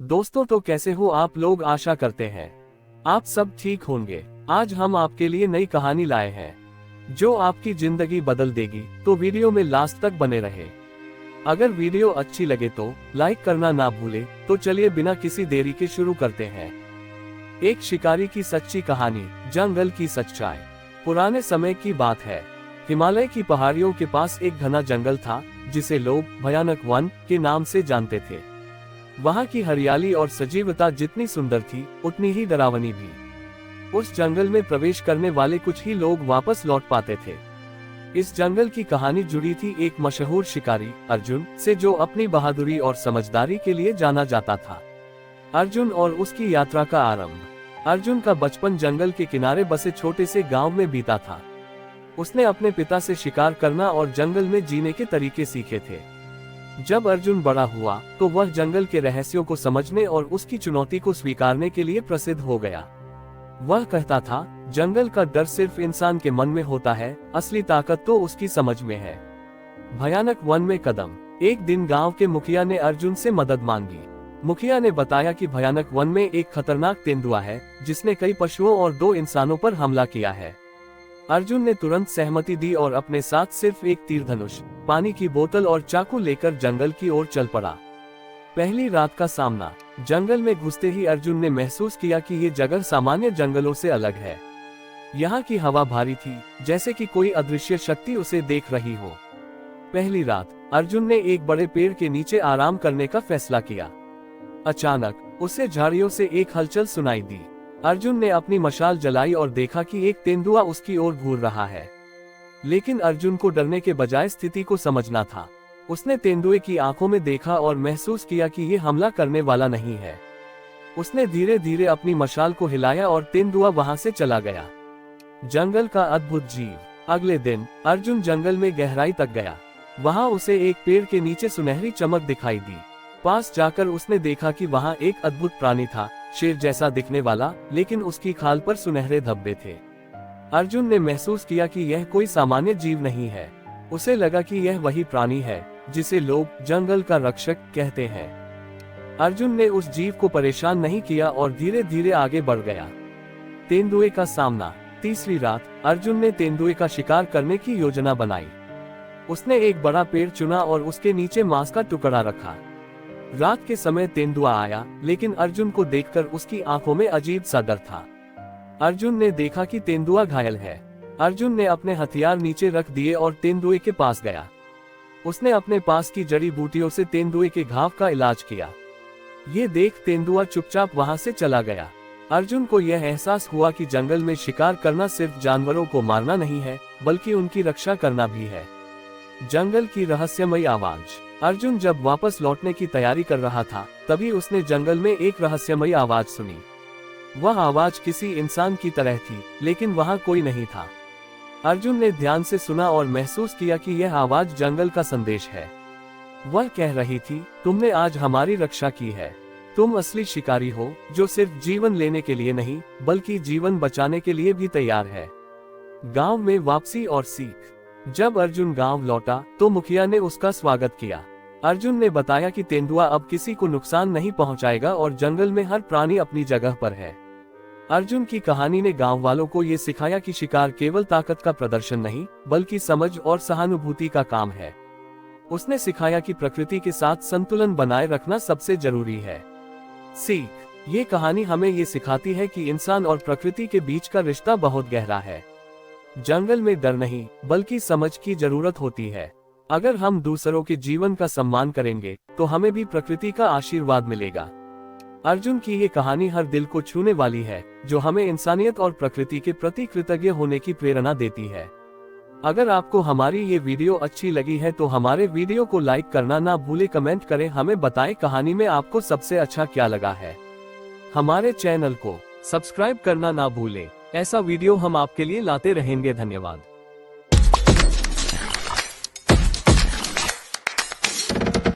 दोस्तों, तो कैसे हो आप लोग? आशा करते हैं आप सब ठीक होंगे। आज हम आपके लिए नई कहानी लाए हैं जो आपकी जिंदगी बदल देगी, तो वीडियो में लास्ट तक बने रहे। अगर वीडियो अच्छी लगे तो लाइक करना ना भूले। तो चलिए बिना किसी देरी के शुरू करते हैं। एक शिकारी की सच्ची कहानी, जंगल की सच्चाई। पुराने समय की बात है। हिमालय की पहाड़ियों के पास एक घना जंगल था जिसे लोग भयानक वन के नाम से जानते थे। वहाँ की हरियाली और सजीवता जितनी सुंदर थी, उतनी ही डरावनी भी। उस जंगल में प्रवेश करने वाले कुछ ही लोग वापस लौट पाते थे। इस जंगल की कहानी जुड़ी थी एक मशहूर शिकारी अर्जुन से, जो अपनी बहादुरी और समझदारी के लिए जाना जाता था। अर्जुन और उसकी यात्रा का आरंभ। अर्जुन का बचपन जंगल के किनारे बसे छोटे से गांव में बीता था। उसने अपने पिता से शिकार करना और जंगल में जीने के तरीके सीखे थे। जब अर्जुन बड़ा हुआ तो वह जंगल के रहस्यों को समझने और उसकी चुनौती को स्वीकारने के लिए प्रसिद्ध हो गया। वह कहता था, जंगल का डर सिर्फ इंसान के मन में होता है, असली ताकत तो उसकी समझ में है। भयानक वन में कदम। एक दिन गांव के मुखिया ने अर्जुन से मदद मांगी। मुखिया ने बताया कि भयानक वन में एक खतरनाक तेंदुआ है जिसने कई पशुओं और 2 इंसानों पर हमला किया है। अर्जुन ने तुरंत सहमति दी और अपने साथ सिर्फ एक तीर धनुष, पानी की बोतल और चाकू लेकर जंगल की ओर चल पड़ा। पहली रात का सामना। जंगल में घुसते ही अर्जुन ने महसूस किया कि ये जगह सामान्य जंगलों से अलग है। यहाँ की हवा भारी थी, जैसे कि कोई अदृश्य शक्ति उसे देख रही हो। पहली रात अर्जुन ने एक बड़े पेड़ के नीचे आराम करने का फैसला किया। अचानक उसे झाड़ियों से एक हलचल सुनाई दी। अर्जुन ने अपनी मशाल जलाई और देखा कि एक तेंदुआ उसकी ओर घूर रहा है। लेकिन अर्जुन को डरने के बजाय स्थिति को समझना था। उसने तेंदुए की आंखों में देखा और महसूस किया कि ये हमला करने वाला नहीं है। उसने धीरे धीरे अपनी मशाल को हिलाया और तेंदुआ वहां से चला गया। जंगल का अद्भुत जीव। अगले दिन अर्जुन जंगल में गहराई तक गया। वहां उसे एक पेड़ के नीचे सुनहरी चमक दिखाई दी। पास जाकर उसने देखा कि वहां एक अद्भुत प्राणी था, शेर जैसा दिखने वाला, लेकिन उसकी खाल पर सुनहरे धब्बे थे। अर्जुन ने महसूस किया कि यह कोई सामान्य जीव नहीं है। उसे लगा कि यह वही प्राणी है जिसे लोग जंगल का रक्षक कहते हैं। अर्जुन ने उस जीव को परेशान नहीं किया और धीरे धीरे आगे बढ़ गया। तेंदुए का सामना। तीसरी रात अर्जुन ने तेंदुए का शिकार करने की योजना बनाई। उसने एक बड़ा पेड़ चुना और उसके नीचे मांस का टुकड़ा रखा। रात के समय तेंदुआ आया, लेकिन अर्जुन को देखकर उसकी आंखों में अजीब सा डर था। अर्जुन ने देखा कि तेंदुआ घायल है। अर्जुन ने अपने हथियार नीचे रख दिए और तेंदुए के पास गया। उसने अपने पास की जड़ी बूटियों से तेंदुए के घाव का इलाज किया। ये देख तेंदुआ चुपचाप वहां से चला गया। अर्जुन को यह एहसास हुआ कि जंगल में शिकार करना सिर्फ जानवरों को मारना नहीं है, बल्कि उनकी रक्षा करना भी है। जंगल की रहस्यमयी आवाज। अर्जुन जब वापस लौटने की तैयारी कर रहा था, तभी उसने जंगल में एक रहस्यमयी आवाज सुनी। वह आवाज किसी इंसान की तरह थी, लेकिन वहां कोई नहीं था। अर्जुन ने ध्यान से सुना और महसूस किया कि यह आवाज जंगल का संदेश है। वह कह रही थी, तुमने आज हमारी रक्षा की है। तुम असली शिकारी हो, जो सिर्फ जीवन लेने के लिए नहीं, बल्कि जीवन बचाने के लिए भी तैयार है। गांव में वापसी और सीख। जब अर्जुन गांव लौटा तो मुखिया ने उसका स्वागत किया। अर्जुन ने बताया कि तेंदुआ अब किसी को नुकसान नहीं पहुंचाएगा और जंगल में हर प्राणी अपनी जगह पर है। अर्जुन की कहानी ने गांव वालों को ये सिखाया कि शिकार केवल ताकत का प्रदर्शन नहीं, बल्कि समझ और सहानुभूति का काम है। उसने सिखाया कि प्रकृति के साथ संतुलन बनाए रखना सबसे जरूरी है। सीख। ये कहानी हमें ये सिखाती है कि इंसान और प्रकृति के बीच का रिश्ता बहुत गहरा है। जंगल में डर नहीं, बल्कि समझ की जरूरत होती है। अगर हम दूसरों के जीवन का सम्मान करेंगे, तो हमें भी प्रकृति का आशीर्वाद मिलेगा। अर्जुन की ये कहानी हर दिल को छूने वाली है, जो हमें इंसानियत और प्रकृति के प्रति कृतज्ञ होने की प्रेरणा देती है। अगर आपको हमारी ये वीडियो अच्छी लगी है तो हमारे वीडियो को लाइक करना ना भूले। कमेंट करें, हमें बताएं कहानी में आपको सबसे अच्छा क्या लगा है। हमारे चैनल को सब्सक्राइब करना ना भूलें। ऐसा वीडियो हम आपके लिए लाते रहेंगे। धन्यवाद।